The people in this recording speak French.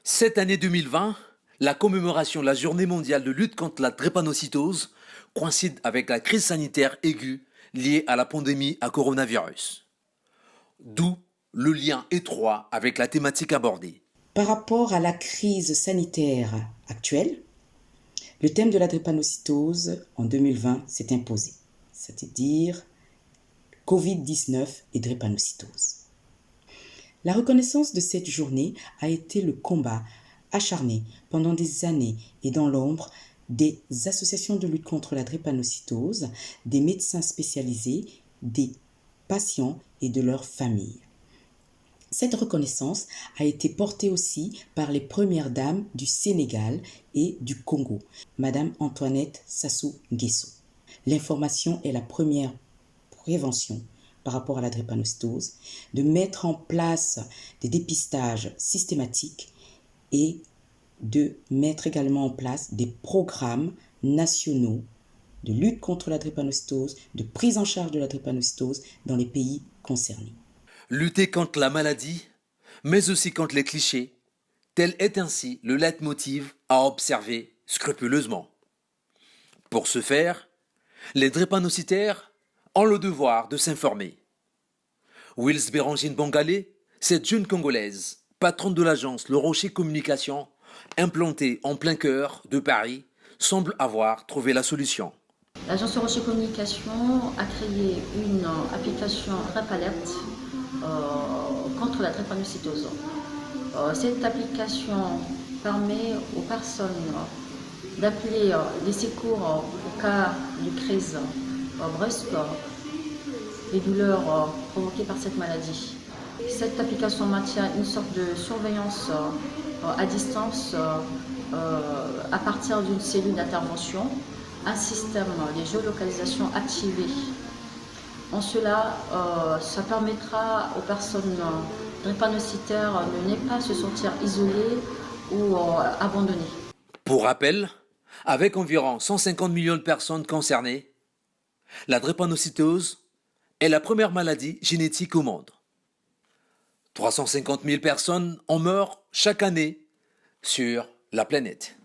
Cette année 2020, la commémoration de la Journée mondiale de lutte contre la drépanocytose coïncide avec la crise sanitaire aiguë liée à la pandémie à coronavirus. D'où le lien étroit avec la thématique abordée. Par rapport à la crise sanitaire actuelle, le thème de la drépanocytose en 2020 s'est imposé, c'est-à-dire Covid-19 et drépanocytose. La reconnaissance de cette journée a été le combat acharné pendant des années et dans l'ombre des associations de lutte contre la drépanocytose, des médecins spécialisés, des patients et de leurs familles. Cette reconnaissance a été portée aussi par les premières dames du Sénégal et du Congo, Madame Antoinette Sassou Nguesso. L'information est la première prévention par rapport à la drépanocytose, de mettre en place des dépistages systématiques et de mettre également en place des programmes nationaux de lutte contre la drépanocytose, de prise en charge de la drépanocytose dans les pays concernés. Lutter contre la maladie, mais aussi contre les clichés, tel est ainsi le leitmotiv à observer scrupuleusement. Pour ce faire, les drépanocytaires ont le devoir de s'informer. Wills Bérangine Bangalé, cette jeune Congolaise, patronne de l'agence Le Rocher Communication, implantée en plein cœur de Paris, semble avoir trouvé la solution. L'agence Le Rocher Communication a créé une application DrépAlert contre la drépanocytose. Cette application permet aux personnes d'appeler les secours au cas de crise brusque, les douleurs provoquées par cette maladie. Cette application maintient une sorte de surveillance à distance à partir d'une cellule d'intervention, un système de géolocalisation activé. En cela, ça permettra aux personnes drépanocytaires de ne pas se sentir isolées ou abandonnées. Pour rappel, avec environ 150 millions de personnes concernées, la drépanocytose est la première maladie génétique au monde. 350 000 personnes en meurent chaque année sur la planète.